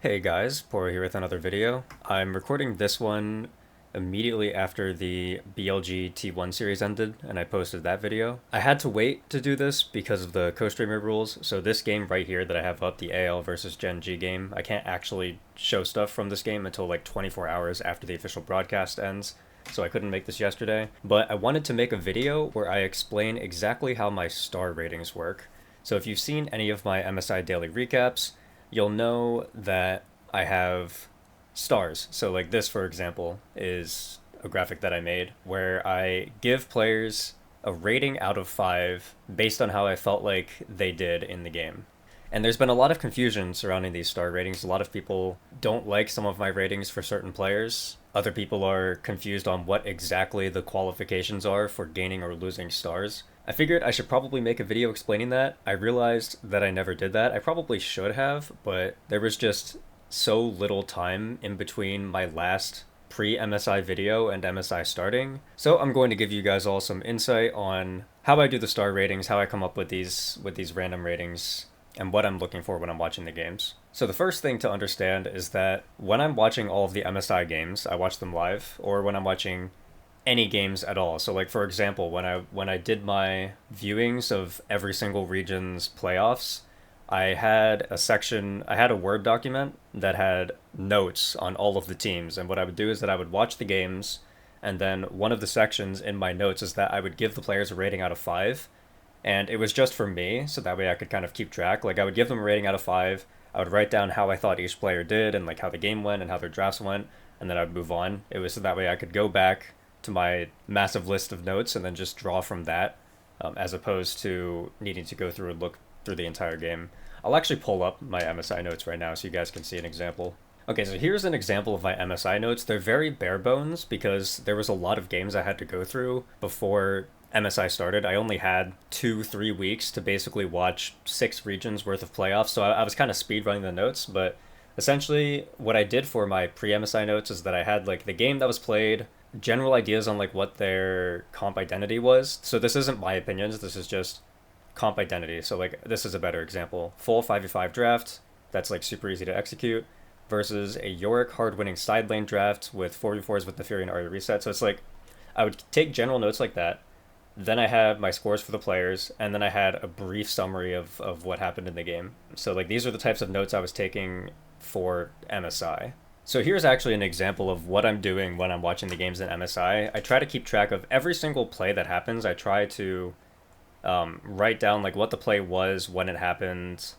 Hey guys, Poro here with another video. I'm recording this one immediately after the BLG T1 series ended, and I posted that video. I had to wait to do this because of the co-streamer rules, so this game right here that I have up, the AL versus Gen G game, I can't actually show stuff from this game until like 24 hours after the official broadcast ends, so I couldn't make this yesterday. But I wanted to make a video where I explain exactly how my star ratings work. So if you've seen any of my MSI daily recaps, you'll know that I have stars. So like this, for example, is a graphic that I made where I give players a rating out of 5 based on how I felt like they did in the game. And there's been a lot of confusion surrounding these star ratings. A lot of people don't like some of my ratings for certain players. Other people are confused on what exactly the qualifications are for gaining or losing stars. I figured I should probably make a video explaining that. I realized that I never did that. I probably should have, but there was just so little time in between my last pre-MSI video and MSI starting. So I'm going to give you guys all some insight on how I do the star ratings, how I come up with these random ratings, and what I'm looking for when I'm watching the games. So the first thing to understand is that when I'm watching all of the MSI games, I watch them live, or when I'm watching any games at all. So like for example, when I did my viewings of every single region's playoffs, I had a Word document that had notes on all of the teams. And what I would do is that I would watch the games, and then one of the sections in my notes is that I would give the players a rating out of 5. And it was just for me, so that way I could kind of keep track. Like I would give them a rating out of 5. I would write down how I thought each player did and like how the game went and how their drafts went, and then I would move on. It was so that way I could go back to my massive list of notes and then just draw from that, as opposed to needing to go through and look through the entire game. I'll actually pull up my MSI notes right now so you guys can see an example. Okay, so here's an example of my MSI notes. They're very bare bones because there was a lot of games I had to go through before MSI started. I only had 2-3 weeks to basically watch 6 regions worth of playoffs, so I was kind of speed running the notes. But essentially what I did for my pre-MSI notes is that I had like the game that was played, general ideas on like what their comp identity was. So this isn't my opinions, this is just comp identity. So like this is a better example. Full 5v5 draft, that's like super easy to execute, versus a Yorick hard winning side lane draft with 4v4s with the Fury and Arya reset. So it's like I would take general notes like that. Then I had my scores for the players, and then I had a brief summary of what happened in the game. So like these are the types of notes I was taking for MSI. So here's actually an example of what I'm doing when I'm watching the games in MSI. I try to keep track of every single play that happens. I try to write down like what the play was, when it happened,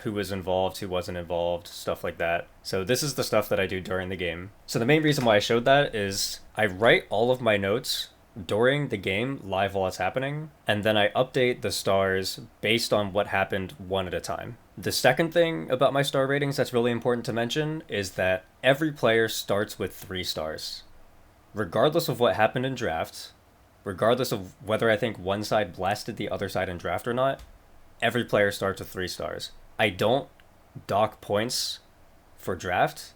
who was involved, who wasn't involved, stuff like that. So this is the stuff that I do during the game. So the main reason why I showed that is I write all of my notes during the game live while it's happening, and then I update the stars based on what happened one at a time. The second thing about my star ratings that's really important to mention is that every player starts with 3 stars. Regardless of what happened in draft, regardless of whether I think one side blasted the other side in draft or not, every player starts with 3 stars. I don't dock points for draft.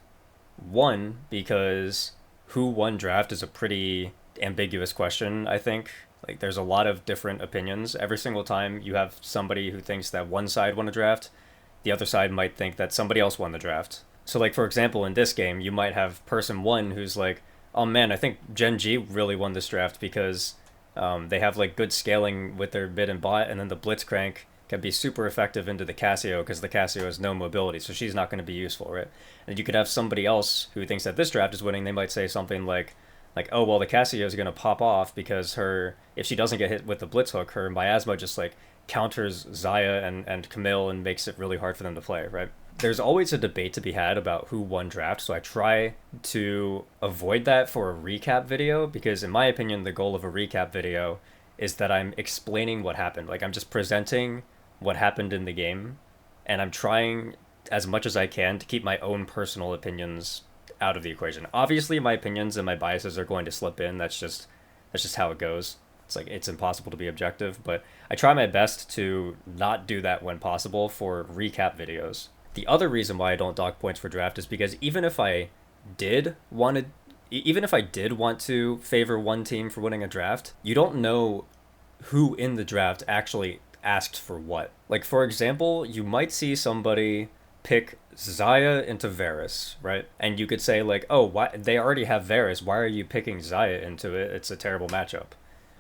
One, because who won draft is a pretty ambiguous question, I think. Like there's a lot of different opinions. Every single time you have somebody who thinks that one side won a draft, the other side might think that somebody else won the draft. So like for example in this game, you might have person 1 who's like, oh man, I think Gen G really won this draft because they have like good scaling with their mid and bot, and then the Blitzcrank can be super effective into the Casio because the Casio has no mobility, so she's not going to be useful, right? And you could have somebody else who thinks that this draft is winning. They might say something like, oh well, the Casio is going to pop off because if she doesn't get hit with the Blitz hook, her miasma just like counters Xayah and Camille and makes it really hard for them to play, right? There's always a debate to be had about who won draft, so I try to avoid that for a recap video, because in my opinion the goal of a recap video is that I'm explaining what happened. Like I'm just presenting what happened in the game, and I'm trying as much as I can to keep my own personal opinions out of the equation. Obviously my opinions and my biases are going to slip in. That's just how it goes. It's like it's impossible to be objective, but I try my best to not do that when possible for recap videos. The other reason why I don't dock points for draft is because even if I did want to favor one team for winning a draft, you don't know who in the draft actually asked for what. Like for example, you might see somebody pick Xayah into Varus, right? And you could say like, oh, why they already have Varus? Why are you picking Xayah into it? It's a terrible matchup.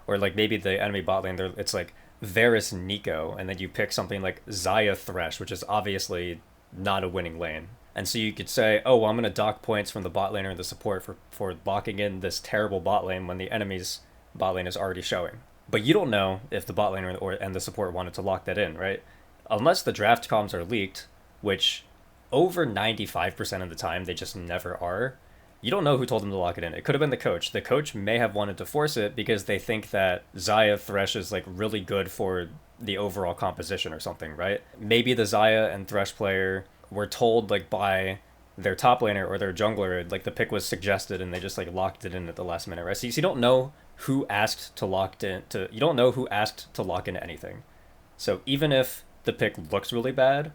Or like maybe the enemy bot lane, it's like Varus Nico, and then you pick something like Xayah Thresh, which is obviously not a winning lane. And so you could say, oh, well, I'm going to dock points from the bot laner and the support for locking in this terrible bot lane when the enemy's bot lane is already showing. But you don't know if the bot laner and the support wanted to lock that in, right? Unless the draft comms are leaked, which over 95% of the time they just never are, you don't know who told them to lock it in. It could have been the coach. The coach may have wanted to force it because they think that Xayah Thresh is like really good for the overall composition or something, right? Maybe the Xayah and Thresh player were told like by their top laner or their jungler, like the pick was suggested and they just like locked it in at the last minute, right? So you don't know who asked to you don't know who asked to lock into anything. So even if the pick looks really bad,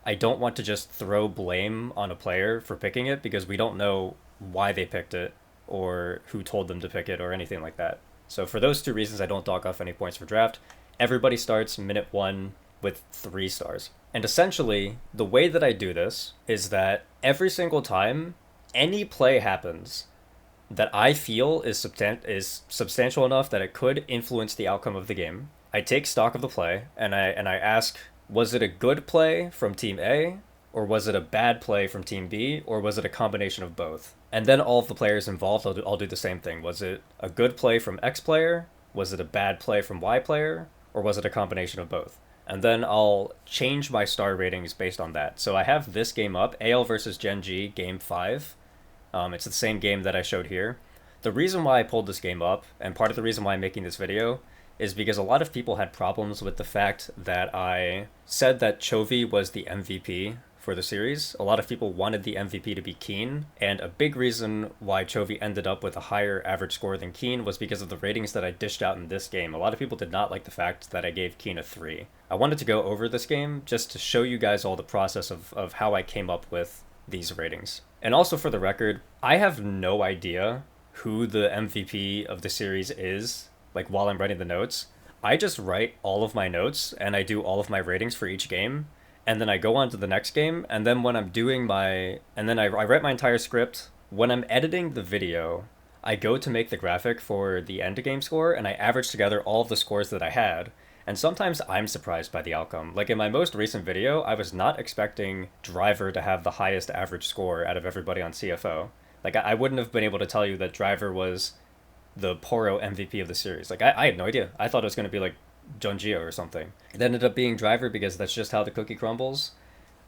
I don't want to just throw blame on a player for picking it because we don't know why they picked it or who told them to pick it or anything like that. So for those two reasons, I don't dock off any points for draft. Everybody starts minute 1 with 3 stars. And essentially, the way that I do this is that every single time any play happens that I feel is substantial enough that it could influence the outcome of the game, I take stock of the play and I ask, was it a good play from Team A, or was it a bad play from Team B, or was it a combination of both? And then all of the players involved, I'll do the same thing. Was it a good play from X player? Was it a bad play from Y player? Or was it a combination of both? And then I'll change my star ratings based on that. So I have this game up, AL versus Gen G, game 5. It's the same game that I showed here. The reason why I pulled this game up, and part of the reason why I'm making this video, is because a lot of people had problems with the fact that I said that Chovy was the MVP for the series. A lot of people wanted the MVP to be Keen, and a big reason why Chovy ended up with a higher average score than Keen was because of the ratings that I dished out in this game. A lot of people did not like the fact that I gave Keen a 3. I wanted to go over this game just to show you guys all the process of how I came up with these ratings. And also for the record, I have no idea who the MVP of the series is, like while I'm writing the notes. I just write all of my notes and I do all of my ratings for each game. And then I go on to the next game, and then when I'm doing I write my entire script. When I'm editing the video, I go to make the graphic for the end game score, and I average together all of the scores that I had. And sometimes I'm surprised by the outcome. Like in my most recent video, I was not expecting Driver to have the highest average score out of everybody on CFO. Like I wouldn't have been able to tell you that Driver was the Poro MVP of the series. Like I had no idea. I thought it was going to be like Junjio or something. It ended up being Driver because that's just how the cookie crumbles.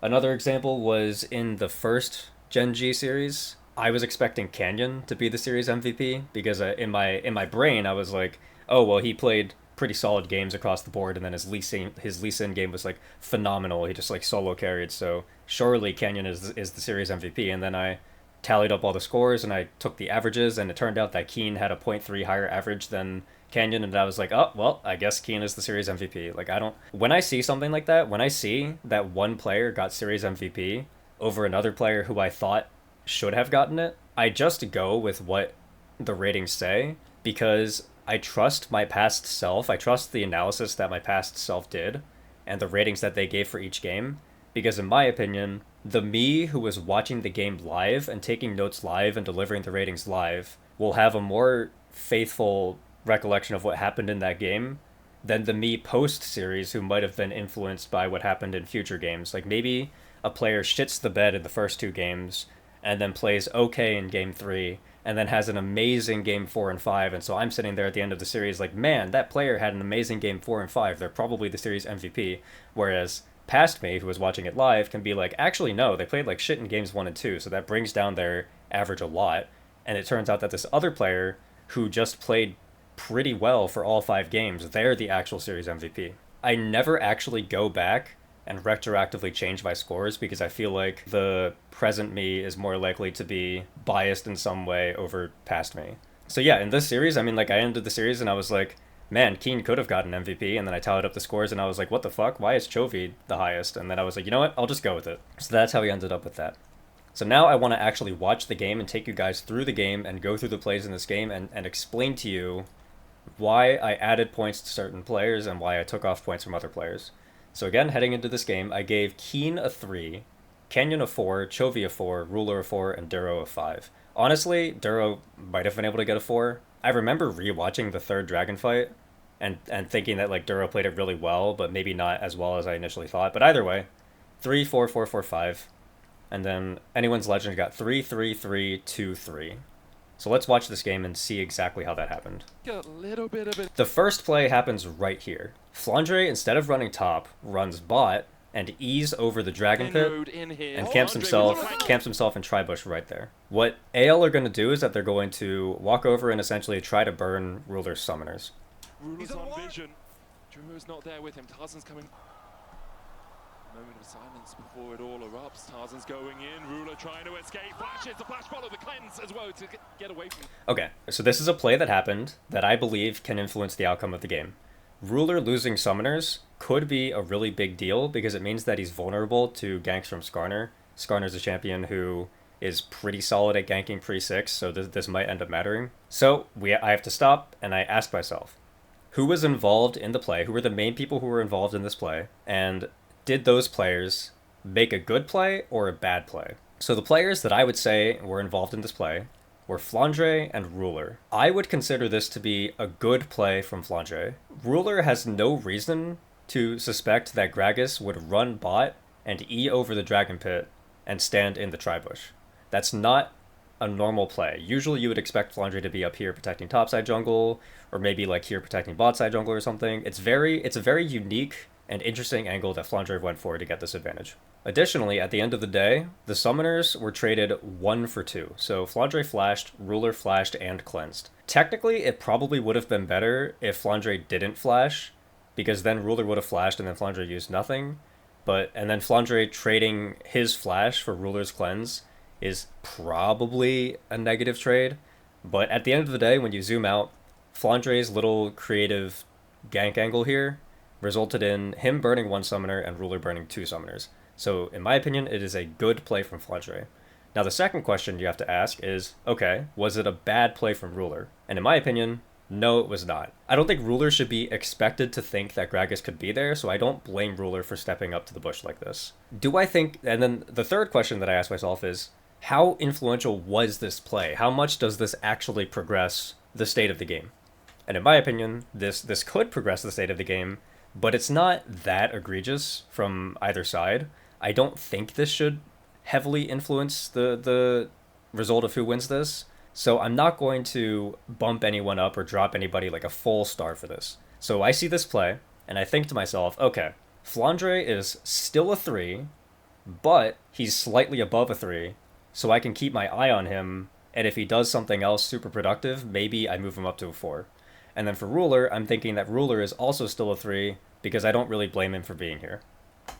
Another example was in the first Gen G series. I was expecting Canyon to be the series MVP because in my brain I was like, oh well, he played pretty solid games across the board, and then his Lee Sin game was like phenomenal. He just like solo carried, so surely Canyon is the series MVP. And then I tallied up all the scores and I took the averages, and it turned out that Keen had a 0.3 higher average than Canyon, and I was like, oh, well, I guess Keen is the series MVP. Like, when I see something like that, when I see that one player got series MVP over another player who I thought should have gotten it, I just go with what the ratings say, because I trust my past self. I trust the analysis that my past self did and the ratings that they gave for each game, because in my opinion, the me who was watching the game live and taking notes live and delivering the ratings live will have a more faithful recollection of what happened in that game than the me post series who might have been influenced by what happened in future games. Like maybe a player shits the bed in the first 2 games and then plays okay in game 3 and then has an amazing game 4 and 5, and so I'm sitting there at the end of the series like, man, that player had an amazing game 4 and 5, they're probably the series MVP. Whereas past me, who was watching it live, can be like, actually no, they played like shit in games 1 and 2, so that brings down their average a lot. And it turns out that this other player who just played pretty well for all 5 games, they're the actual series MVP. I never actually go back and retroactively change my scores because I feel like the present me is more likely to be biased in some way over past me. So yeah, in this series, I mean, like I ended the series and I was like, man, Keen could have gotten MVP, and then I tallied up the scores and I was like, what the fuck? Why is Chovy the highest? And then I was like, you know what? I'll just go with it. So that's how we ended up with that. So now I want to actually watch the game and take you guys through the game and go through the plays in this game and explain to you why I added points to certain players and why I took off points from other players. So again, heading into this game, I gave Keen a 3, Canyon a 4, Chovy a 4, Ruler a 4, and Duro a 5. Honestly, Duro might have been able to get a 4. I remember rewatching the third Dragon fight and thinking that like Duro played it really well, but maybe not as well as I initially thought. But either way, 3, 4, 4, 4, 5. And then anyone's legend got 3, 3, 3, 2, 3. So let's watch this game and see exactly how that happened. Get a little bit of it. The first play happens right here. Flandre, instead of running top, runs bot and E's over the Dragon Pit and camps himself in Tribush right there. What AL are going to do is that they're going to walk over and essentially try to burn Ruler's summoners. Ruler's on vision. Drumo's not there with him. Tarzan's coming. Moment of silence before it all erupts. Tarzan's going in. Ruler trying to escape. Flashes the flash follow the cleanse as well to get away from. Okay, so this is a play that happened that I believe can influence the outcome of the game. Ruler losing summoners could be a really big deal because it means that he's vulnerable to ganks from Skarner. Skarner's a champion who is pretty solid at ganking pre-6, so this might end up mattering. So I have to stop and I ask myself, who was involved in the play? Who were the main people who were involved in this play? And did those players make a good play or a bad play? So the players that I would say were involved in this play were Flandre and Ruler. I would consider this to be a good play from Flandre. Ruler has no reason to suspect that Gragas would run bot and E over the Dragon Pit and stand in the Tribush. That's not a normal play. Usually you would expect Flandre to be up here protecting topside jungle, or maybe like here protecting bot side jungle or something. It's a very unique and interesting angle that Flandre went for to get this advantage. Additionally, at the end of the day, the summoners were traded 1 for 2. So Flandre flashed, Ruler flashed, and cleansed. Technically, it probably would have been better if Flandre didn't flash, because then Ruler would have flashed and then Flandre used nothing. And then Flandre trading his flash for Ruler's cleanse is probably a negative trade. But at the end of the day, when you zoom out, Flandre's little creative gank angle here resulted in him burning 1 summoner and Ruler burning 2 summoners. So in my opinion, it is a good play from Flandre. Now the second question you have to ask is, okay, was it a bad play from Ruler? And in my opinion, no, it was not. I don't think Ruler should be expected to think that Gragas could be there, so I don't blame Ruler for stepping up to the bush like this. Do I think, and then the third question that I ask myself is, how influential was this play? How much does this actually progress the state of the game? And in my opinion, this could progress the state of the game, but it's not that egregious from either side. I don't think this should heavily influence the result of who wins this. So I'm not going to bump anyone up or drop anybody like a full star for this. So I see this play, and I think to myself, okay, Flandre is still a 3, but he's slightly above a 3, so I can keep my eye on him, and if he does something else super productive, maybe I move him up to a 4. And then for Ruler, I'm thinking that Ruler is also still a 3, because I don't really blame him for being here.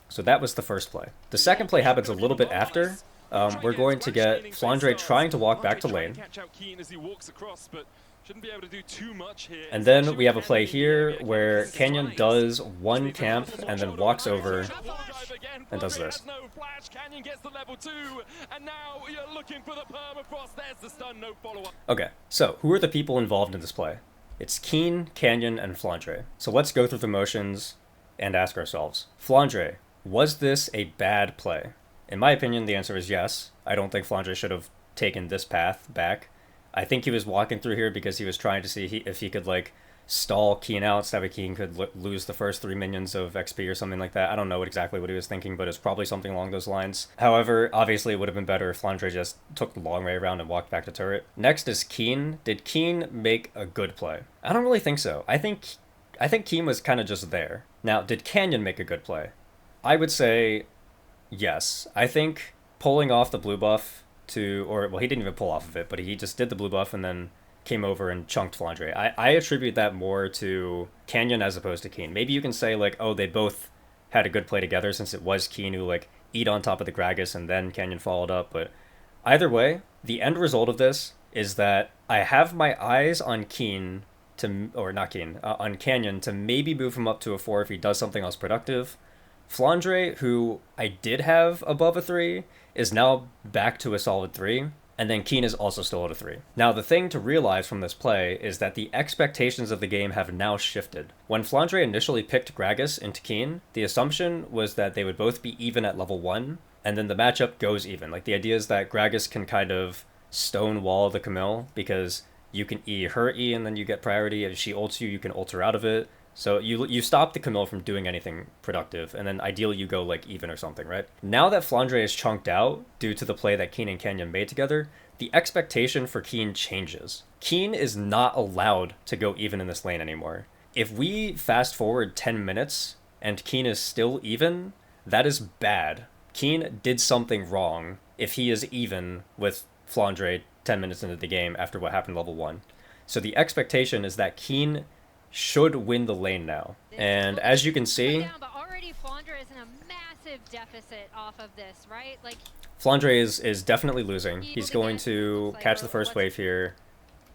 So that was the first play. The second play happens a little bit after. We're going to get Flandre trying to walk back to lane. And then we have a play here where Canyon does 1 camp and then walks over and does this. Okay, so who are the people involved in this play? It's Keen, Canyon, and Flandre. So let's go through the motions and ask ourselves. Flandre, was this a bad play? In my opinion, the answer is yes. I don't think Flandre should have taken this path back. I think he was walking through here because he was trying to see if he could like stall Keen out so that Keen could lose the first 3 minions of XP or something like that. I don't know exactly what he was thinking, but it's probably something along those lines. However, obviously it would have been better if Flandre just took the long way around and walked back to turret. Next is Keen. Did Keen make a good play? I don't really think so. I think Keen was kind of just there. Now, did Canyon make a good play? I would say yes. I think pulling off the blue buff well, he didn't even pull off of it, but he just did the blue buff and then came over and chunked Flandre. I attribute that more to Canyon as opposed to Keen. Maybe you can say like, oh, they both had a good play together since it was Keen who like eat on top of the Gragas and then Canyon followed up. But either way, the end result of this is that I have my eyes on Keen on Canyon to maybe move him up to a 4 if he does something else productive. Flandre, who I did have above a 3, is now back to a solid 3, and then Keen is also still at a 3. Now, the thing to realize from this play is that the expectations of the game have now shifted. When Flandre initially picked Gragas into Keen, the assumption was that they would both be even at level 1, and then the matchup goes even. Like, the idea is that Gragas can kind of stonewall the Camille, because you can E her E and then you get priority. If she ults you, you can ult her out of it. So you stop the Camille from doing anything productive, and then ideally you go like even or something, right? Now that Flandre is chunked out due to the play that Keen and Canyon made together, the expectation for Keen changes. Keen is not allowed to go even in this lane anymore. If we fast forward 10 minutes and Keen is still even, that is bad. Keen did something wrong if he is even with Flandre 10 minutes into the game after what happened level 1. So the expectation is that Keen should win the lane now. And as you can see, but already Flandre is in a massive deficit off of this, right? Like, Flandre is definitely losing. He's going to catch the first wave here,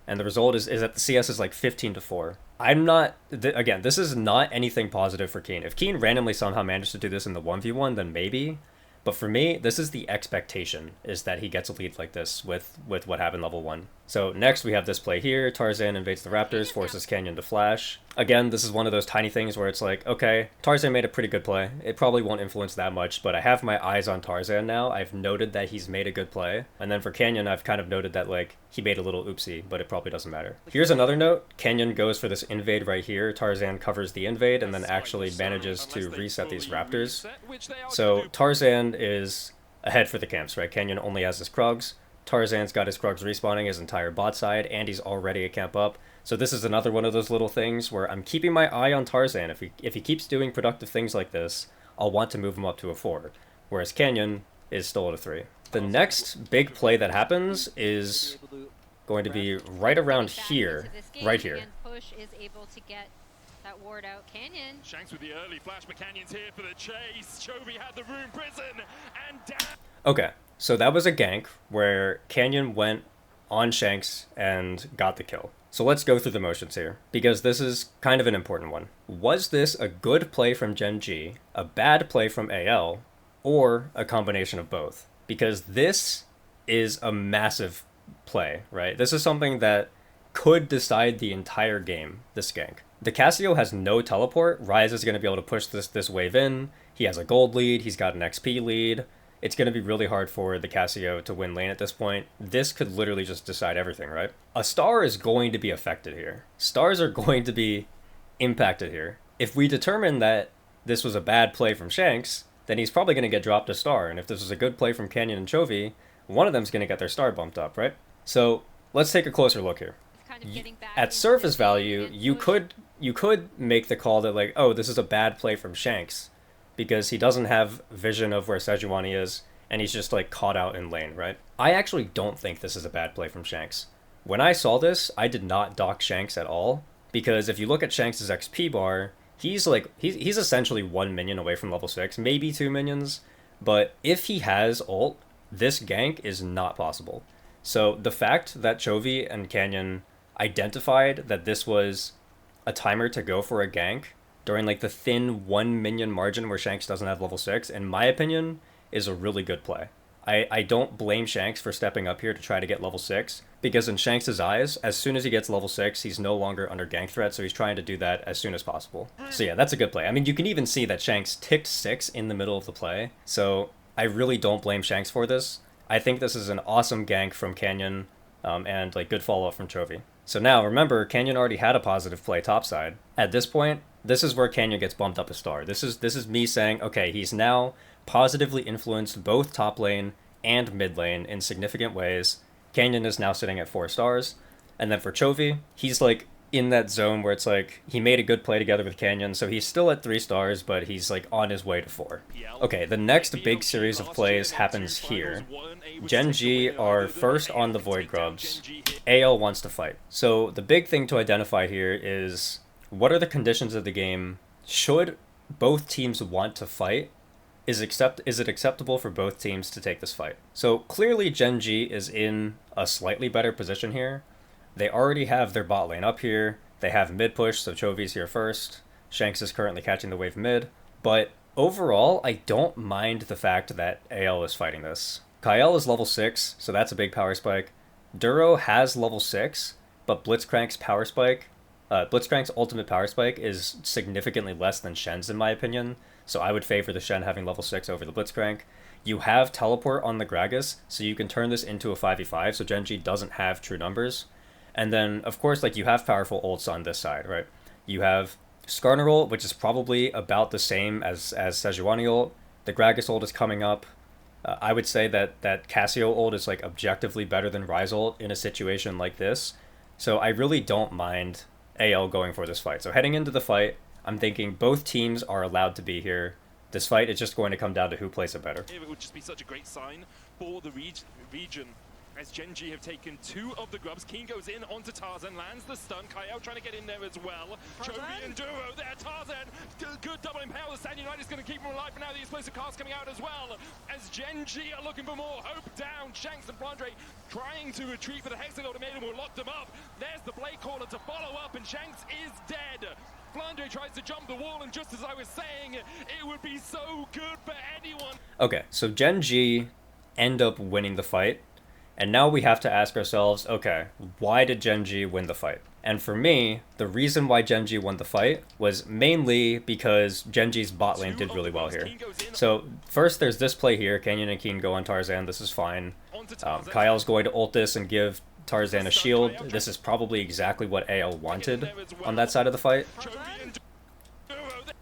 and the result is that the CS is like 15-4. I'm not, again, this is not anything positive for Keen. If Keen randomly somehow managed to do this in the 1v1, then maybe. But for me, this is the expectation, is that he gets a lead like this with what happened level 1. So next we have this play here. Tarzan invades the Raptors, forces Canyon to flash. Again, this is one of those tiny things where it's like, okay, Tarzan made a pretty good play. It probably won't influence that much, but I have my eyes on Tarzan now. I've noted that he's made a good play. And then for Canyon, I've kind of noted that, like, he made a little oopsie, but it probably doesn't matter. Here's another note. Canyon goes for this invade right here. Tarzan covers the invade and then actually manages to reset these Raptors. So Tarzan is ahead for the camps, right? Canyon only has his Krugs. Tarzan's got his Krugs respawning his entire bot side, and he's already a camp up. So this is another one of those little things where I'm keeping my eye on Tarzan. If he keeps doing productive things like this, I'll want to move him up to a 4, whereas Canyon is still at a 3. The next big play that happens is going to be right around here, right here. Push is able to get that ward out. Canyon. Shanks with the early flash, but Canyon's here for the chase. Chovy had the room prison, and down. Okay, so that was a gank where Canyon went on Shanks and got the kill. So let's go through the motions here, because this is kind of an important one. Was this a good play from Gen G, a bad play from AL, or a combination of both? Because this is a massive play, right? This is something that could decide the entire game, this gank. The Cassio has no teleport. Ryze is going to be able to push this wave in. He has a gold lead. He's got an XP lead. It's going to be really hard for the Cassio to win lane at this point. This could literally just decide everything, right? A star is going to be affected here. Stars are going to be impacted here. If we determine that this was a bad play from Shanks, then he's probably going to get dropped a star. And if this was a good play from Canyon and Chovy, one of them's going to get their star bumped up, right? So let's take a closer look here. At surface value, you could make the call that, like, oh, this is a bad play from Shanks, because he doesn't have vision of where Sejuani is, and he's just, like, caught out in lane, right? I actually don't think this is a bad play from Shanks. When I saw this, I did not dock Shanks at all, because if you look at Shanks' XP bar, he's essentially 1 minion away from level 6, maybe 2 minions, but if he has ult, this gank is not possible. So the fact that Chovy and Canyon identified that this was a timer to go for a gank during, like, the thin 1 minion margin where Shanks doesn't have level 6, in my opinion, is a really good play. I don't blame Shanks for stepping up here to try to get level 6, because in Shanks' eyes, as soon as he gets level 6, he's no longer under gank threat, so he's trying to do that as soon as possible. So yeah, that's a good play. I mean, you can even see that Shanks ticked 6 in the middle of the play, so I really don't blame Shanks for this. I think this is an awesome gank from Canyon, and, like, good follow-up from Chovy. So now, remember, Canyon already had a positive play topside. At this point, this is where Canyon gets bumped up a star. This is me saying, okay, he's now positively influenced both top lane and mid lane in significant ways. Canyon is now sitting at 4 stars. And then for Chovy, he's, like, in that zone where it's like, he made a good play together with Canyon, so he's still at 3 stars, but he's, like, on his way to 4. Okay, the next big series of plays happens here. Gen G are first on the Void Grubs. AL wants to fight. So the big thing to identify here is, what are the conditions of the game? Should both teams want to fight? Is it acceptable for both teams to take this fight? So clearly Gen G is in a slightly better position here. They already have their bot lane up here. They have mid push, so Chovy's here first. Shanks is currently catching the wave mid. But overall, I don't mind the fact that AL is fighting this. Kael is level 6, so that's a big power spike. Duro has level 6, but Blitzcrank's power spike, Blitzcrank's ultimate power spike is significantly less than Shen's in my opinion, so I would favor the Shen having level 6 over the Blitzcrank. you have teleport on the Gragas, so you can turn this into a 5v5, so Genji doesn't have true numbers. And then, of course, like, you have powerful ults on this side, right? You have Skarner, which is probably about the same as Sejuani ult. The Gragas ult is coming up. I would say that Cassio ult is, like, objectively better than Ryze ult in a situation like this. So I really don't mind AL going for this fight. So heading into the fight, I'm thinking both teams are allowed to be here. This fight is just going to come down to who plays it better. It would just be such a great sign for the region as Genji have taken 2 of the grubs. Keen goes in onto Tarzan, lands the stun. Kaio trying to get in there as well. Chovy and Duro there. Tarzan, good double impale. The Stand United is going to keep him alive, but now the explosive cast coming out as well. As Genji are looking for more. Hope down. Shanks and Flandre trying to retreat for the Hexagol ultimatum will lock them up. There's the Blade Caller to follow up, and Shanks is dead. Flandre tries to jump the wall, and just as I was saying, it would be so good for anyone. Okay, so Genji end up winning the fight. And now we have to ask ourselves, okay, why did Genji win the fight? And for me, the reason why Genji won the fight was mainly because Genji's bot lane did really well here. So first there's this play here, Canyon and Keen go on Tarzan, this is fine. Kyle's going to ult this and give Tarzan a shield. This is probably exactly what AL wanted on that side of the fight.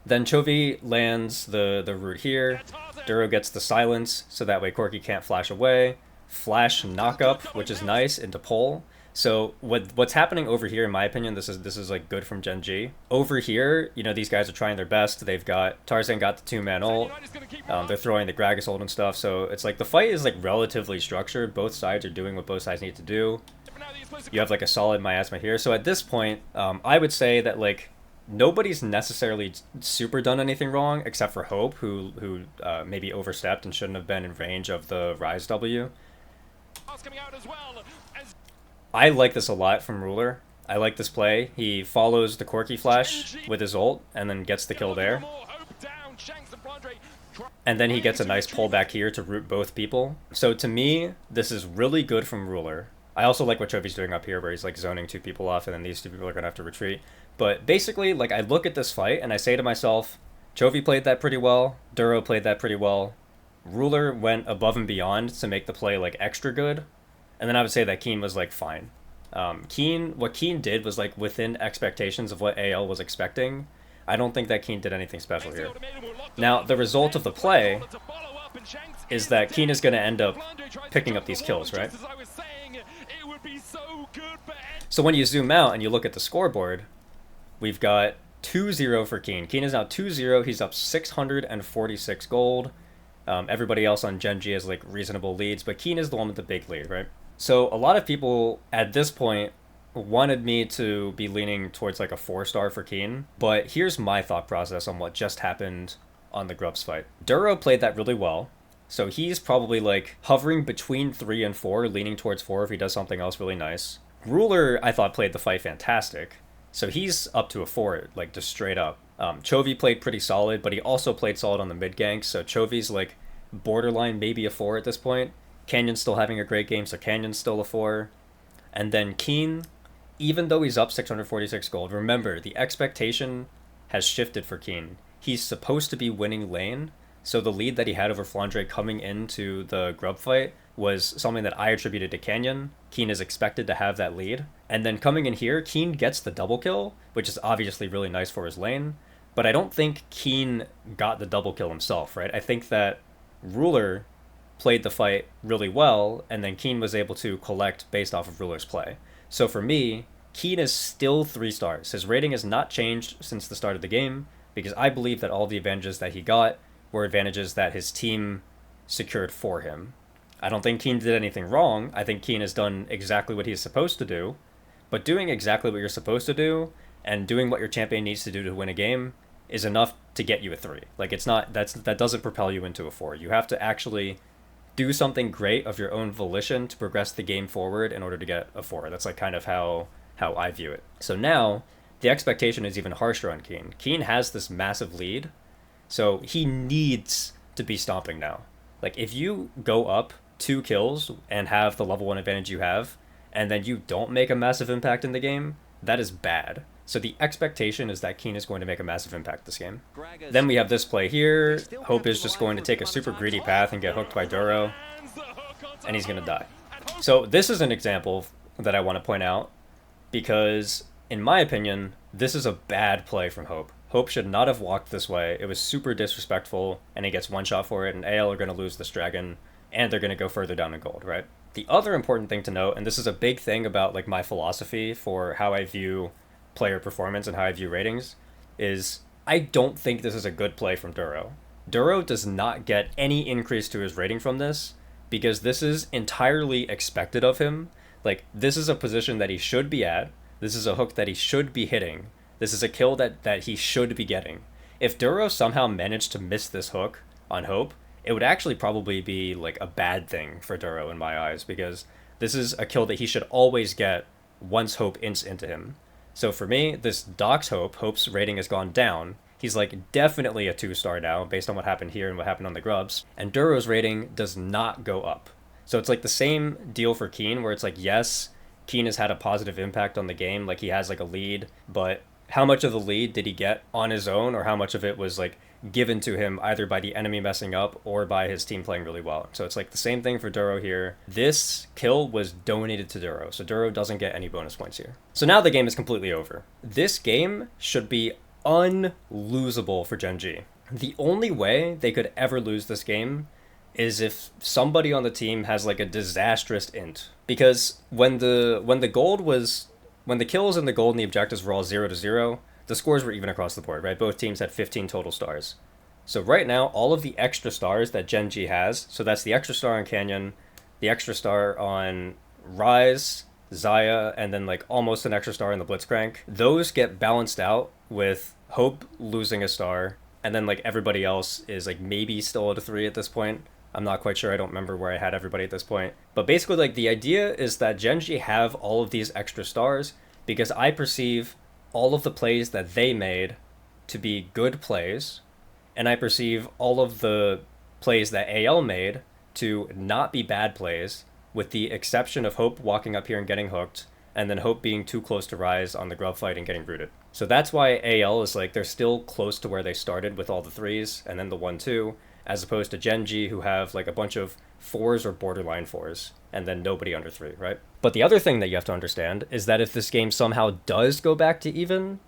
Then Chovy lands the root here. Duro gets the silence, so that way Corki can't flash away. Flash knockup, which is nice, into pull. So what's happening over here, in my opinion, this is like good from Genji. Over here, you know, these guys are trying their best. They've got Tarzan got the 2-man ult. They're throwing the Gragas ult and stuff. So it's like the fight is like relatively structured. Both sides are doing what both sides need to do. You have like a solid miasma here. So at this point, I would say that like nobody's necessarily super done anything wrong except for Hope, who maybe overstepped and shouldn't have been in range of the Ryze W. I like this a lot from Ruler. I like this play. He follows the Corki flash with his ult and then gets the kill there. And then he gets a nice pullback here to root both people. So to me, this is really good from Ruler. I also like what Chovy's doing up here where he's like zoning 2 people off and then these 2 people are going to have to retreat. But basically, like, I look at this fight and I say to myself, Chovy played that pretty well. Duro played that pretty well. Ruler went above and beyond to make the play like extra good. And then I would say that Keen was like fine. What Keen did was like within expectations of what AL was expecting. I don't think that Keen did anything special here. Now, the result of the play is that Keen is going to end up picking up these kills, right? So when you zoom out and you look at the scoreboard, we've got 2-0 for Keen. Keen is now 2-0. He's up 646 gold. Everybody else on Genji has like reasonable leads, but Keen is the one with the big lead, right? So a lot of people at this point wanted me to be leaning towards like a 4-star for Keen, but here's my thought process on what just happened on the Grubs fight. Duro played that really well, so he's probably like hovering between 3 and 4, leaning towards 4 if he does something else really nice. Ruler, I thought, played the fight fantastic, so he's up to a 4, like just straight up. Chovy played pretty solid, but he also played solid on the mid gank, so Chovy's like borderline maybe a 4 at this point. Canyon's still having a great game, so Canyon's still a 4. And then Keen, even though he's up 646 gold, remember, the expectation has shifted for Keen. He's supposed to be winning lane, so the lead that he had over Flandre coming into the Grub fight was something that I attributed to Canyon. Keen is expected to have that lead. And then coming in here, Keen gets the double kill, which is obviously really nice for his lane. But I don't think Keen got the double kill himself, right? I think that Ruler played the fight really well, and then Keen was able to collect based off of Ruler's play. So for me, Keen is still 3 stars. His rating has not changed since the start of the game, because I believe that all the advantages that he got were advantages that his team secured for him. I don't think Keen did anything wrong. I think Keen has done exactly what he's supposed to do, but doing exactly what you're supposed to do and doing what your champion needs to do to win a game is enough to get you a 3. Like, it's not, that doesn't propel you into a 4. You have to actually do something great of your own volition to progress the game forward in order to get a 4. That's like kind of how I view it. So now the expectation is even harsher on Keen. Keen has this massive lead, so he needs to be stomping now. Like, if you go up 2 kills and have the level 1 advantage you have, and then you don't make a massive impact in the game, that is bad. So the expectation is that Keen is going to make a massive impact this game. Then we have this play here. Hope is just going to take a super greedy path and get hooked by Duro, and he's going to die. So this is an example that I want to point out, because in my opinion, this is a bad play from Hope. Hope should not have walked this way. It was super disrespectful, and he gets one shot for it, and AL are going to lose this dragon, and they're going to go further down in gold, right? The other important thing to note, and this is a big thing about like my philosophy for how I view player performance and how I view ratings, is I don't think this is a good play from Duro. Duro does not get any increase to his rating from this, because this is entirely expected of him. Like, this is a position that he should be at. This is a hook that he should be hitting. This is a kill that he should be getting. If Duro somehow managed to miss this hook on Hope, it would actually probably be like a bad thing for Duro in my eyes, because this is a kill that he should always get once Hope ints into him. So for me, this docks Hope. Hope's rating has gone down. He's like definitely a 2-star now based on what happened here and what happened on the grubs. And Duro's rating does not go up. So it's like the same deal for Keen, where it's like, yes, Keen has had a positive impact on the game. Like, he has like a lead, but how much of the lead did he get on his own, or how much of it was like given to him either by the enemy messing up or by his team playing really well? So it's like the same thing for Duro here. This kill was donated to Duro, so Duro doesn't get any bonus points here. So now the game is completely over. This game should be unlosable for Gen G. The only way they could ever lose this game is if somebody on the team has like a disastrous int. Because when the kills and the gold and the objectives were all 0-0, the scores were even across the board, right? Both teams had 15 total stars. So right now, all of the extra stars that Gen G has, so that's the extra star on Canyon, the extra star on Rise, Zaya, and then like almost an extra star in the Blitzcrank, those get balanced out with Hope losing a star, and then like everybody else is like maybe still at a 3 at this point. I'm not quite sure. I don't remember where I had everybody at this point. But basically, like, the idea is that Gen G have all of these extra stars because I perceive all of the plays that they made to be good plays, and I perceive all of the plays that AL made to not be bad plays, with the exception of Hope walking up here and getting hooked, and then Hope being too close to Rise on the grub fight and getting rooted. So that's why AL is like, they're still close to where they started with all the 3s and then the 1-2, as opposed to Gen G, who have like a bunch of 4s or borderline 4s, and then nobody under 3, right? But the other thing that you have to understand is that if this game somehow does go back to even,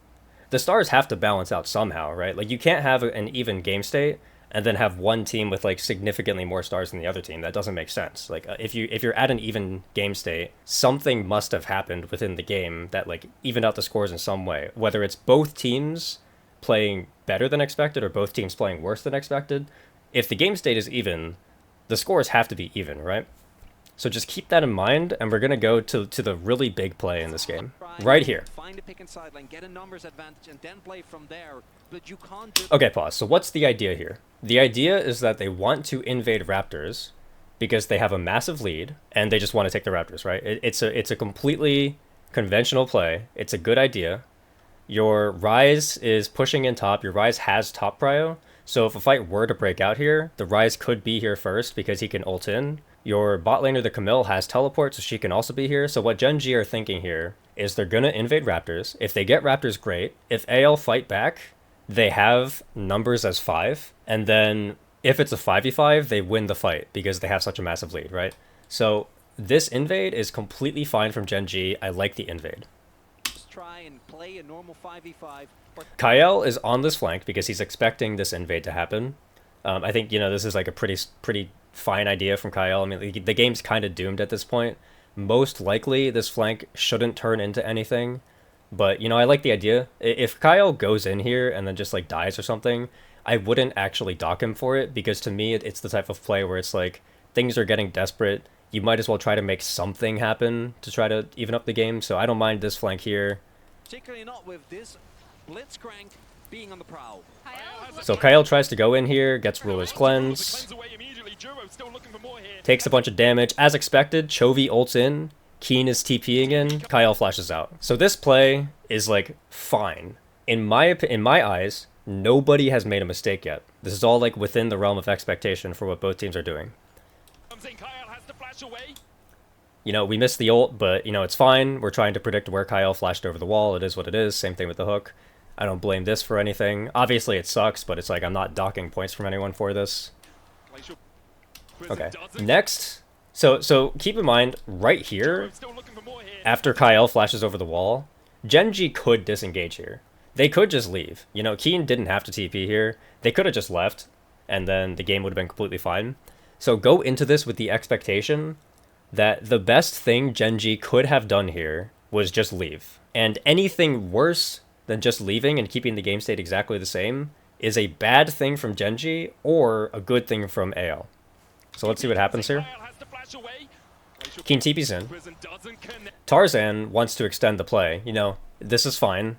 the stars have to balance out somehow, right? Like, you can't have an even game state and then have one team with like significantly more stars than the other team. That doesn't make sense. Like, if you're at an even game state, something must have happened within the game that like evened out the scores in some way, whether it's both teams playing better than expected or both teams playing worse than expected. If the game state is even, the scores have to be even, right? So just keep that in mind, and we're going to go to the really big play in this game. Right here. Okay, pause. So what's the idea here? The idea is that they want to invade Raptors because they have a massive lead, and they just want to take the Raptors, right? It's a completely conventional play. It's a good idea. Your Rise is pushing in top. Your Rise has top prio. So if a fight were to break out here, the Rise could be here first because he can ult in. Your bot laner, the Camille, has teleport, so she can also be here. So what Gen G are thinking here is they're going to invade Raptors. If they get Raptors, great. If AL fight back, they have numbers as 5. And then if it's a 5v5, they win the fight because they have such a massive lead, right? So this invade is completely fine from Gen G. I like the invade. Try and play a normal 5v5. Kyle is on this flank because he's expecting this invade to happen. I think, you know, this is like a pretty fine idea from Kyle. I mean, the game's kind of doomed at this point. Most likely, this flank shouldn't turn into anything. But, you know, I like the idea. If Kyle goes in here and then just, like, dies or something, I wouldn't actually dock him for it. Because to me, it's the type of play where it's like, things are getting desperate. You might as well try to make something happen to try to even up the game. So I don't mind this flank here. Particularly not with this Blitzcrank being on the prowl. So Kyle tries to go in here, gets Ruler's Cleanse, takes a bunch of damage. As expected, Chovy ults in, Keen is TPing in, Kyle flashes out. So this play is like fine. In my eyes, nobody has made a mistake yet. This is all like within the realm of expectation for what both teams are doing. You know, we missed the ult, but, you know, it's fine. We're trying to predict where Kyle flashed over the wall. It is what it is. Same thing with the hook. I don't blame this for anything. Obviously, it sucks, but it's like I'm not docking points from anyone for this. Okay, next. So keep in mind, right here, after Kyle flashes over the wall, Gen.G could disengage here. They could just leave. You know, Keen didn't have to TP here. They could have just left, and then the game would have been completely fine. So go into this with the expectation that the best thing Gen.G could have done here was just leave. And anything worse than just leaving and keeping the game state exactly the same is a bad thing from Gen.G or a good thing from AL. So let's see what happens here. Keen TP's in. Tarzan wants to extend the play. You know, this is fine.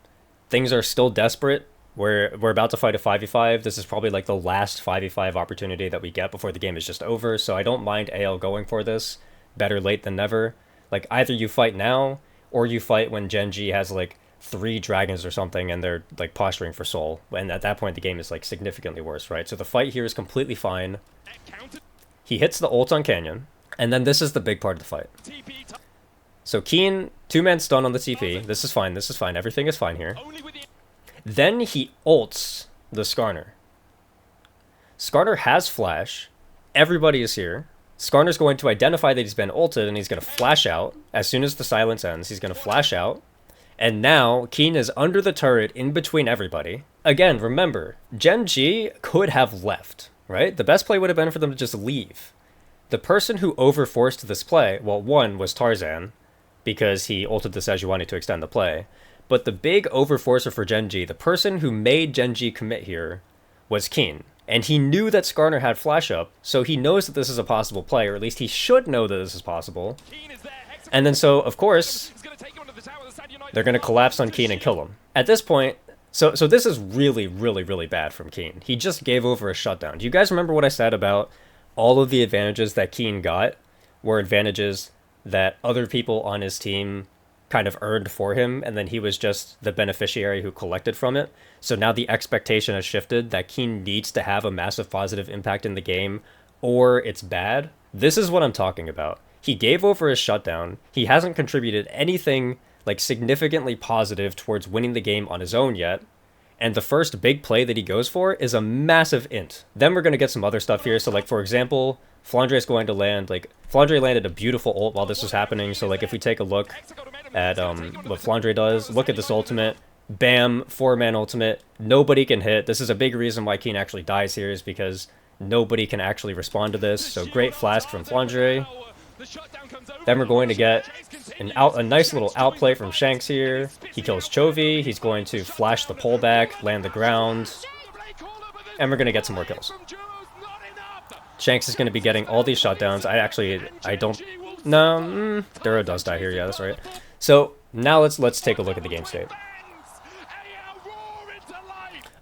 Things are still desperate. We're about to fight a 5v5. This is probably like the last 5v5 opportunity that we get before the game is just over. So I don't mind AL going for this. Better late than never. Like, either you fight now, or you fight when Gen.G has like 3 dragons or something and they're like posturing for soul. And at that point the game is like significantly worse, right? So the fight here is completely fine. He hits the ult on Canyon, and then this is the big part of the fight. So Keen, 2-man stun on the TP. This is fine, this is fine. Everything is fine here. Then he ults the Skarner. Skarner has flash. Everybody is here. Skarner's going to identify that he's been ulted, and he's going to flash out. As soon as the silence ends, he's going to flash out. And now, Keen is under the turret in between everybody. Again, remember, Gen.G could have left, right? The best play would have been for them to just leave. The person who overforced this play, well, one was Tarzan, because he ulted the Sejuani to extend the play. But the big overforcer for Gen.G, the person who made Gen.G commit here, was Keen. And he knew that Skarner had flash up, so he knows that this is a possible play, or at least he should know that this is possible. And then so, of course, they're going to collapse on Keen and kill him. At this point, so this is really, really, really bad from Keen. He just gave over a shutdown. Do you guys remember what I said about all of the advantages that Keen got were advantages that other people on his team kind of earned for him, and then he was just the beneficiary who collected from it? So now the expectation has shifted that Keen needs to have a massive positive impact in the game, or it's bad. This is what I'm talking about. He gave over his shutdown. He hasn't contributed anything like significantly positive towards winning the game on his own yet. And the first big play that he goes for is a massive int. Then we're going to get some other stuff here. So like, for example, Flandre's going to land, like, Flandre landed a beautiful ult while this was happening. So like, if we take a look at what Flandre does, look at this ultimate. Bam, 4-man ultimate. Nobody can hit. This is a big reason why Keen actually dies here, is because nobody can actually respond to this. So great flask from Flandre. Then we're going to get a nice little outplay from Shanks here. He kills Chovy. He's going to flash the pullback, land the ground, and we're going to get some more kills. Shanks is going to be getting all these shutdowns. I don't... No, Duro does die here. Yeah, that's right. So now let's take a look at the game state.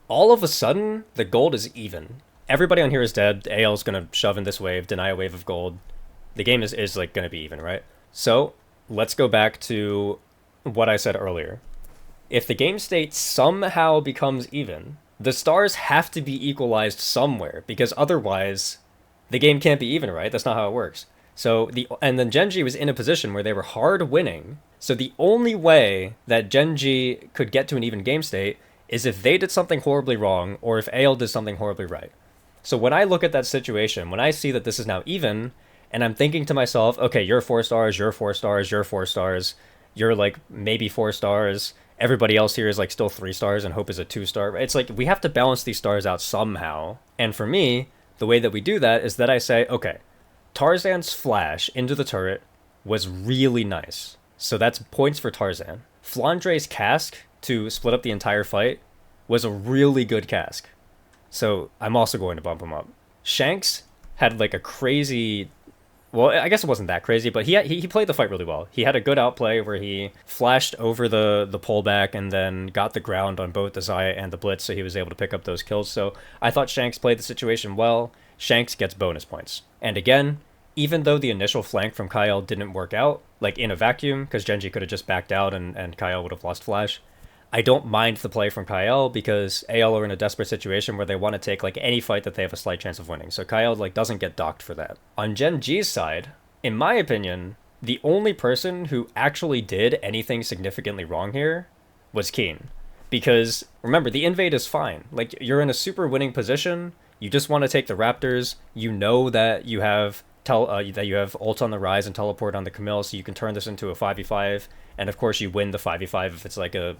All of a sudden, the gold is even. Everybody on here is dead. AL is going to shove in this wave, deny a wave of gold. The game is like going to be even, right? So let's go back to what I said earlier. If the game state somehow becomes even, the stars have to be equalized somewhere, because otherwise the game can't be even, right? That's not how it works. So and then Gen.G was in a position where they were hard winning. So the only way that Gen.G could get to an even game state is if they did something horribly wrong, or if AL did something horribly right. So when I look at that situation, when I see that this is now even, and I'm thinking to myself, okay, you're 4 stars, you're 4 stars, you're 4 stars, you're like maybe 4 stars, everybody else here is like still 3 stars, and Hope is a 2-star. It's like we have to balance these stars out somehow. And for me, the way that we do that is that I say, okay, Tarzan's flash into the turret was really nice. So that's points for Tarzan. Flandre's cask to split up the entire fight was a really good cask. So I'm also going to bump him up. Shanks had like a crazy... Well, I guess it wasn't that crazy, but he played the fight really well. He had a good outplay where he flashed over the pullback and then got the ground on both the Xayah and the Blitz, so he was able to pick up those kills. So I thought Shanks played the situation well. Shanks gets bonus points. And again, even though the initial flank from Kyle didn't work out, like in a vacuum, because Gen.G could have just backed out and Kyle would have lost flash, I don't mind the play from Kyle, because AL are in a desperate situation where they want to take like any fight that they have a slight chance of winning. So Kyle like doesn't get docked for that. On Gen.G's side, in my opinion, The only person who actually did anything significantly wrong here was Keen. Because, remember, the invade is fine. Like, you're in a super winning position, you just want to take the Raptors, you know that you have ult on the Rise and teleport on the Camille, so you can turn this into a 5v5, and of course you win the 5v5 if it's like a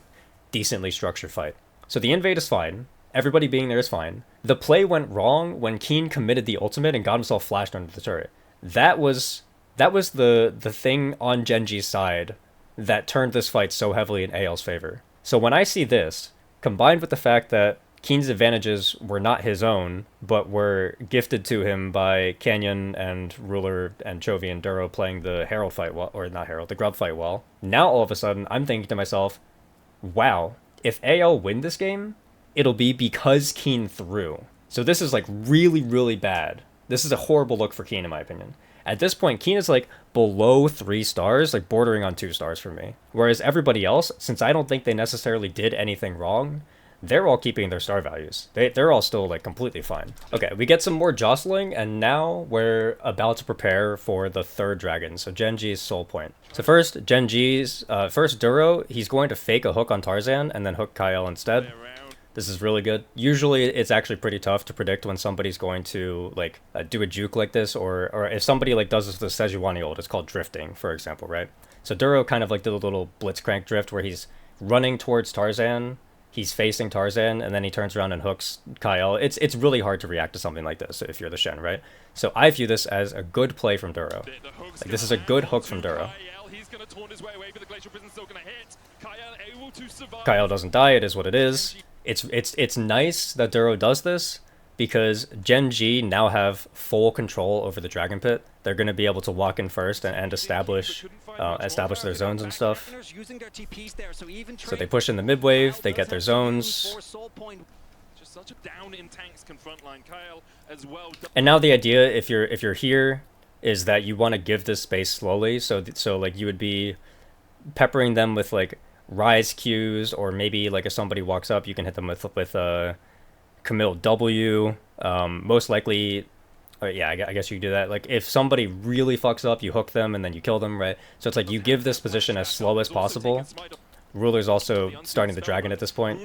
decently structured fight. So the invade is fine, everybody being there is fine. The play went wrong when Keen committed the ultimate and got himself flashed under the turret. That was the thing on Genji's side that turned this fight so heavily in AL's favor. So when I see this, combined with the fact that Keen's advantages were not his own, but were gifted to him by Canyon and Ruler and Chovy and Duro playing the Herald fight well, or not Herald, the Grub fight well, now all of a sudden I'm thinking to myself, wow, if AL win this game, it'll be because Keen threw. So this is like really, really bad. This is a horrible look for Keen in my opinion. At this point, Keen is like below 3 stars, like bordering on 2 stars for me. Whereas everybody else, since I don't think they necessarily did anything wrong, they're all keeping their star values. They're all still like completely fine. Okay, we get some more jostling, and now we're about to prepare for the 3rd dragon, so Genji's soul point. So first, first Duro, he's going to fake a hook on Tarzan and then hook Kyle instead. This is really good. Usually it's actually pretty tough to predict when somebody's going to like do a juke like this, or if somebody like does this with the Sejuani ult, it's called drifting, for example, right? So Duro kind of like did a little blitzcrank drift where he's running towards Tarzan, he's facing Tarzan, and then he turns around and hooks Kyle. It's really hard to react to something like this if you're the Shen, right? So I view this as a good play from Duro. Like, this is a good hook from Duro. Kyle doesn't die, it is what it is. It's nice that Duro does this because Gen G now have full control over the Dragon Pit. They're going to be able to walk in first and establish their zones and stuff. So they push in the mid wave, they get their zones. And now the idea, if you're here, is that you want to give this space slowly. So like you would be peppering them with like Rise Qs, or maybe like if somebody walks up, you can hit them with Camille W. Most likely, yeah, I guess you do that. Like if somebody really fucks up, you hook them and then you kill them, right? So it's like you give this position as slow as possible. Ruler's also starting the dragon at this point.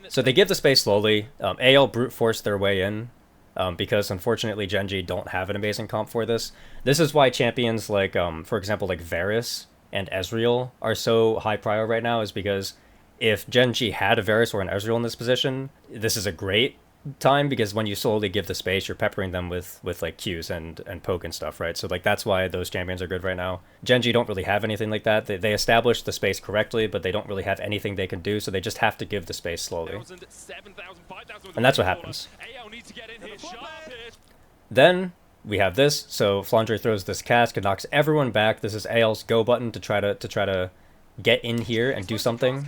So they give the space slowly. AL brute force their way in. Because unfortunately Genji don't have an amazing comp for this. This is why champions like, for example, like Varus and Ezreal are so high prio right now, is because if Genji had a Varus or an Ezreal in this position, this is a great time, because when you slowly give the space, you're peppering them with like Qs and poke and stuff, right? So like that's why those champions are good right now. Genji don't really have anything like that. They establish the space correctly, but they don't really have anything they can do, so they just have to give the space slowly. And that's what happens. Then we have this, so Flandre throws this cask and knocks everyone back. This is AL's go button to try to get in here and do something.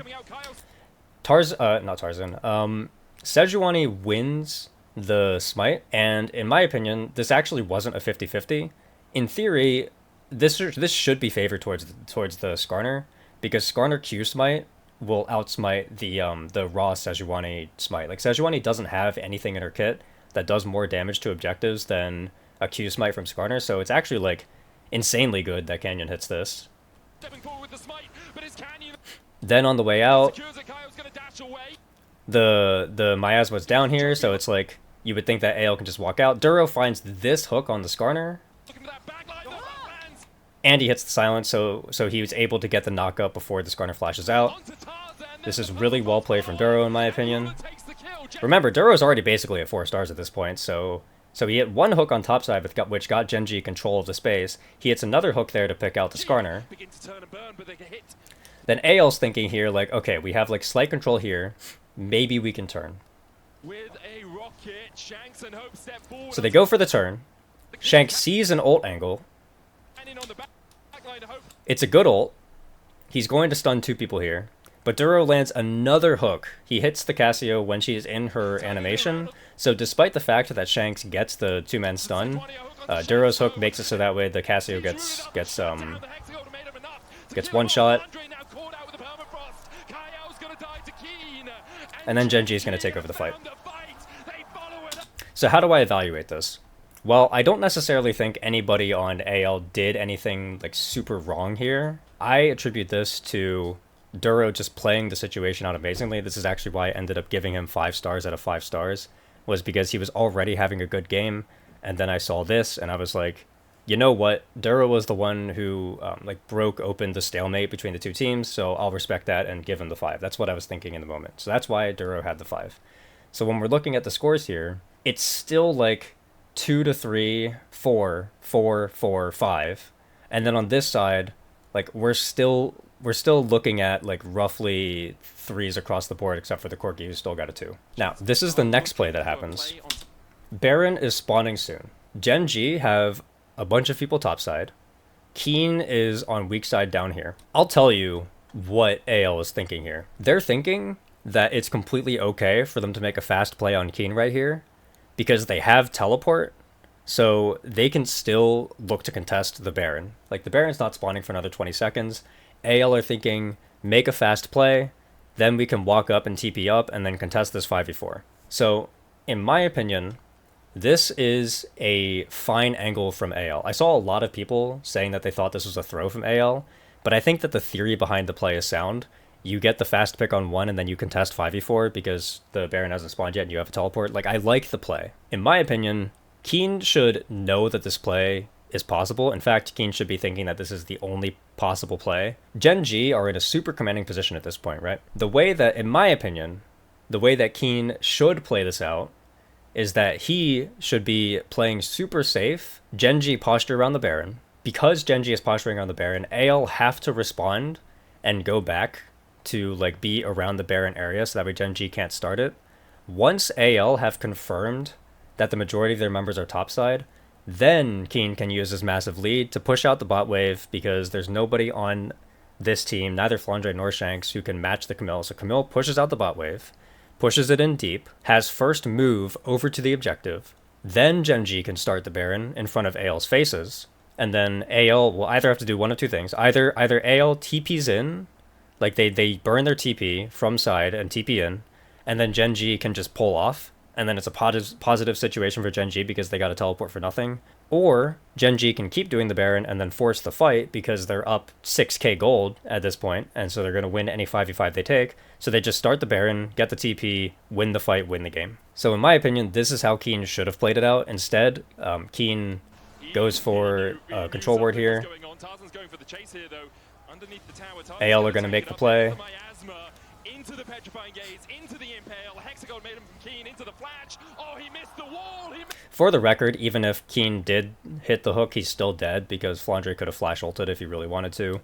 Not Tarzan. Sejuani wins the smite, and in my opinion, this actually wasn't a 50-50. In theory, this should be favored towards the Skarner, because Skarner Q smite will outsmite the raw Sejuani smite. Like Sejuani doesn't have anything in her kit that does more damage to objectives than a Q smite from Skarner, so it's actually like insanely good that Canyon hits this. Then on the way out, the miasma's down here, so it's like you would think that AL can just walk out. Duro finds this hook on the Skarner, and he hits the silence, so he was able to get the knock up before the Skarner flashes out. This is really well played from Duro in my opinion. Remember, Duro's already basically at 4 stars at this point, so he hit one hook on topside which got Genji control of the space. He hits another hook there to pick out the Skarner. Then AL's thinking here like, okay, we have like slight control here, maybe we can turn. So they go for the turn. Shanks sees an ult angle. It's a good ult. He's going to stun 2 people here. But Duro lands another hook. He hits the Cassio when she is in her animation. So despite the fact that Shanks gets the 2-man stun, Duro's hook makes it so that way the Cassio gets one shot. And then Genji is going to take over the fight. So how do I evaluate this? Well, I don't necessarily think anybody on AL did anything like super wrong here. I attribute this to Duro just playing the situation out amazingly. This is actually why I ended up giving him 5 stars out of 5 stars, was because he was already having a good game, and then I saw this and I was like, you know what? Duro was the one who like broke open the stalemate between the two teams, so I'll respect that and give him the 5. That's what I was thinking in the moment. So that's why Duro had the 5. So when we're looking at the scores here, it's still like 2 to 3, 4, 4, 4, 5. And then on this side, like we're still looking at like roughly 3s across the board, except for the Corki, who still got a 2. Now, this is the next play that happens. Baron is spawning soon. Gen G have a bunch of people topside. Keen is on weak side down here. I'll tell you what AL is thinking here. They're thinking that it's completely okay for them to make a fast play on Keen right here, because they have teleport, so they can still look to contest the Baron. Like, the Baron's not spawning for another 20 seconds. AL are thinking, make a fast play, then we can walk up and TP up and then contest this 5v4. So, in my opinion, this is a fine angle from AL. I saw a lot of people saying that they thought this was a throw from AL, but I think that the theory behind the play is sound. You get the fast pick on 1 and then you contest 5v4 because the Baron hasn't spawned yet and you have a teleport. Like, I like the play. In my opinion, Keen should know that this play is possible. In fact, Keen should be thinking that this is the only possible play. Gen G are in a super commanding position at this point, right? The way that, in my opinion, the way that Keen should play this out is that he should be playing super safe, Gen G posture around the Baron. Because Gen G is posturing around the Baron, AL have to respond and go back to like be around the Baron area so that way Gen G can't start it. Once AL have confirmed that the majority of their members are topside, then Keen can use his massive lead to push out the bot wave, because there's nobody on this team, neither Flandre nor Shanks, who can match the Camille. So Camille pushes out the bot wave, pushes it in deep, has first move over to the objective, then Gen G can start the Baron in front of AL's faces, and then AL will either have to do one of two things. Either AL TPs in, like they burn their TP from side and TP in, and then Gen G can just pull off, and then it's a positive situation for Gen G because they got to teleport for nothing. Or Gen G can keep doing the Baron and then force the fight because they're up 6k gold at this point, and so they're going to win any 5v5 they take. So they just start the Baron, get the TP, win the fight, win the game. So in my opinion, this is how Keen should have played it out. Instead, Keen goes for control ward here. AL are going to make the play. Into the petrifying gaze, into the impale, Hexagon made him from Keen, into the flash. Oh, he missed the wall. For the record, even if Keen did hit the hook, he's still dead because Flandre could have flash ulted if he really wanted to.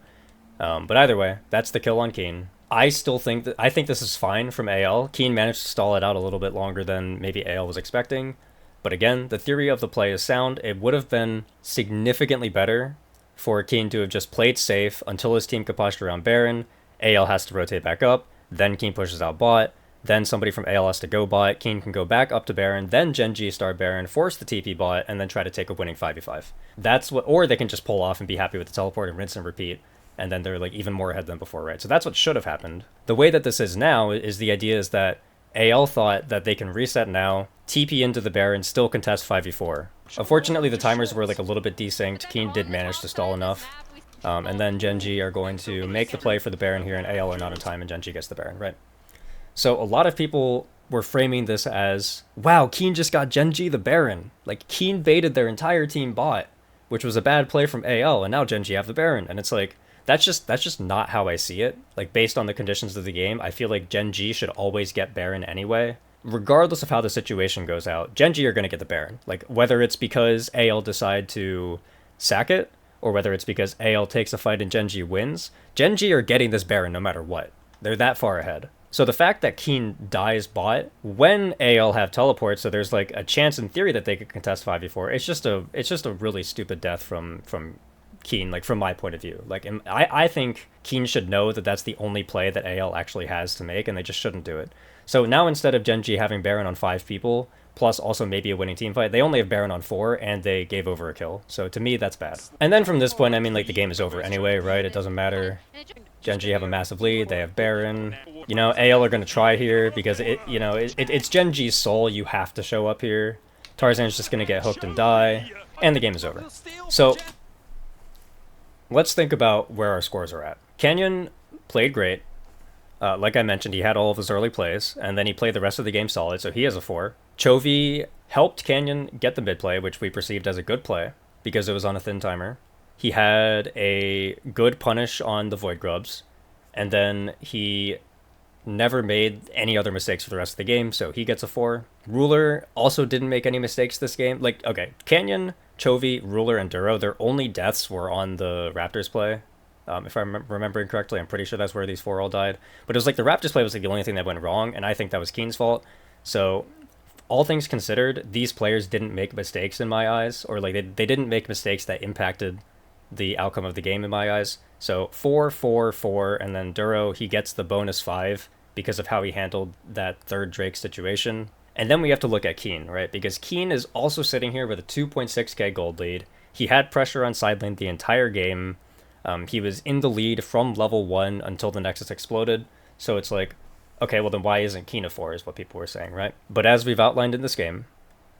But either way, that's the kill on Keen. I think this is fine from AL. Keen managed to stall it out a little bit longer than maybe AL was expecting. But again, the theory of the play is sound. It would have been significantly better for Keen to have just played safe until his team could posture around Baron. AL has to rotate back up. Then Keen pushes out bot, then somebody from AL has to go bot, Keen can go back up to Baron, then Gen G start Baron, force the TP bot, and then try to take a winning 5v5. That's what, or they can just pull off and be happy with the teleport and rinse and repeat, and then they're like even more ahead than before, right? So that's what should have happened. The way that this is now is the idea is that AL thought that they can reset now, TP into the Baron, still contest 5v4. Unfortunately, the timers were like a little bit desynced. Keen did manage to stall enough. And then Gen G are going to make the play for the Baron here, and AL are not in time, and Gen G gets the Baron, right? So a lot of people were framing this as, wow, Keen just got Gen G the Baron. Like, Keen baited their entire team bot, which was a bad play from AL, and now Gen G have the Baron. And it's like, that's just not how I see it. Like, based on the conditions of the game, I feel like Gen G should always get Baron anyway. Regardless of how the situation goes out, Gen G are going to get the Baron. Like, whether it's because AL decide to sack it, or whether it's because AL takes a fight and Gen G wins, Gen G are getting this Baron no matter what. They're that far ahead. So the fact that Keen dies bot, when AL have teleport, so there's like a chance in theory that they could contest 5v4, it's just a really stupid death from Keen, like from my point of view. Like, I think Keen should know that that's the only play that AL actually has to make, and they just shouldn't do it. So now instead of Gen G having Baron on 5 people, plus also maybe a winning team fight, they only have Baron on 4, and they gave over a kill. So to me, that's bad. And then from this point, I mean, like, the game is over anyway, right? It doesn't matter. Gen G have a massive lead, they have Baron. You know, AL are going to try here, because it's Gen G's soul, you have to show up here. Tarzan's just going to get hooked and die, and the game is over. So let's think about where our scores are at. Canyon played great. Like I mentioned, he had all of his early plays, and then he played the rest of the game solid, so he has a 4. Chovy helped Canyon get the mid play, which we perceived as a good play, because it was on a thin timer. He had a good punish on the Void Grubs, and then he never made any other mistakes for the rest of the game, so he gets a 4. Ruler also didn't make any mistakes this game. Like, okay, Canyon, Chovy, Ruler, and Duro, their only deaths were on the Raptors play. If I'm remembering correctly, I'm pretty sure that's where these 4 all died. But it was like the Raptors play was like the only thing that went wrong, and I think that was Keen's fault. So all things considered, these players didn't make mistakes in my eyes, or like they didn't make mistakes that impacted the outcome of the game in my eyes. So 4, 4, 4, and then Duro, he gets the bonus 5 because of how he handled that third Drake situation. And then we have to look at Keen, right? Because Keen is also sitting here with a 2.6k gold lead. He had pressure on side lane the entire game. He was in the lead from level 1 until the Nexus exploded. So it's like, okay, well then why isn't Keen a 4 is what people were saying, right? But as we've outlined in this game,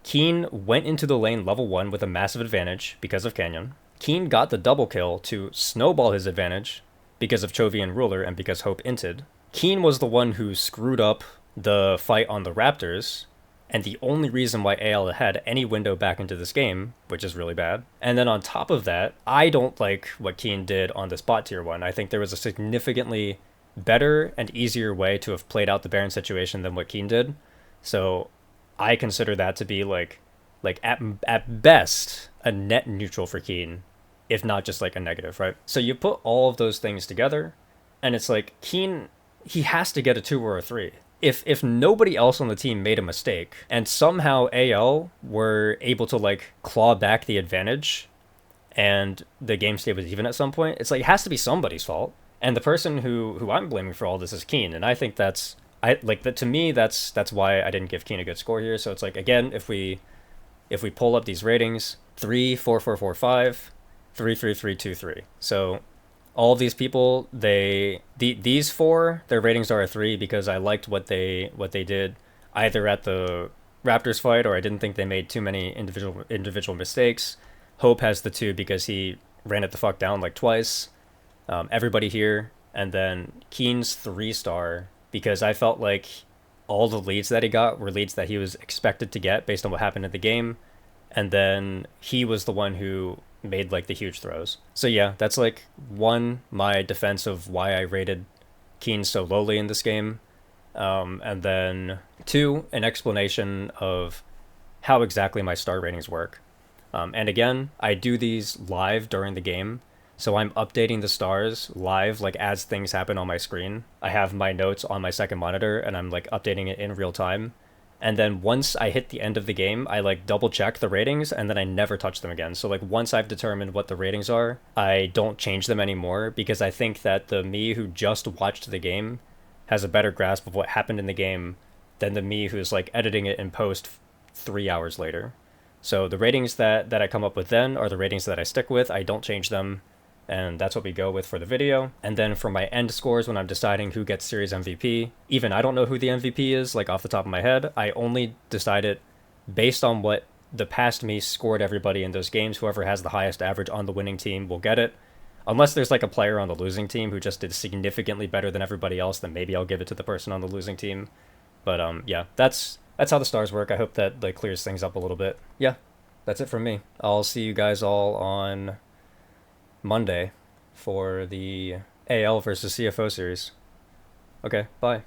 Keen went into the lane level 1 with a massive advantage because of Canyon. Keen got the double kill to snowball his advantage because of Chovy and Ruler and because Hope inted. Keen was the one who screwed up the fight on the Raptors, and the only reason why AL had any window back into this game, which is really bad. And then on top of that, I don't like what Keen did on this bot tier 1. I think there was a significantly better and easier way to have played out the Baron situation than what Keen did. So I consider that to be like at best a net neutral for Keen, if not just like a negative, right? So you put all of those things together, and it's like Keen, he has to get a 2 or a 3. If nobody else on the team made a mistake and somehow AL were able to like claw back the advantage and the game stay was even at some point, it's like it has to be somebody's fault. And the person who I'm blaming for all this is Keen, and I think that's to me that's why I didn't give Keen a good score here. So it's like, again, if we pull up these ratings, 3, 4, 4, 4, 5, 3, 3, 3, 2, 3. So all of these people, these 4, their ratings are a 3 because I liked what they did either at the Raptors fight, or I didn't think they made too many individual mistakes. Hope has the 2 because he ran it the fuck down like twice. Everybody here, and then Keen's 3-star because I felt like all the leads that he got were leads that he was expected to get based on what happened in the game, and then he was the one who made like the huge throws. So yeah, that's like my defense of why I rated Keen so lowly in this game, and then 2, an explanation of how exactly my star ratings work. And again, I do these live during the game, so I'm updating the stars live, like as things happen on my screen. I have my notes on my second monitor, and I'm like updating it in real time. And then once I hit the end of the game, I like double check the ratings, and then I never touch them again. So like once I've determined what the ratings are, I don't change them anymore, because I think that the me who just watched the game has a better grasp of what happened in the game than the me who's like editing it in post 3 hours later. So the ratings that I come up with then are the ratings that I stick with. I don't change them, and that's what we go with for the video. And then for my end scores, when I'm deciding who gets series MVP, even I don't know who the MVP is, like off the top of my head. I only decide it based on what the past me scored everybody in those games. Whoever has the highest average on the winning team will get it. Unless there's like a player on the losing team who just did significantly better than everybody else, then maybe I'll give it to the person on the losing team. But yeah, that's how the stars work. I hope that like clears things up a little bit. Yeah, that's it from me. I'll see you guys all on Monday for the AL versus CFO series. Okay, bye.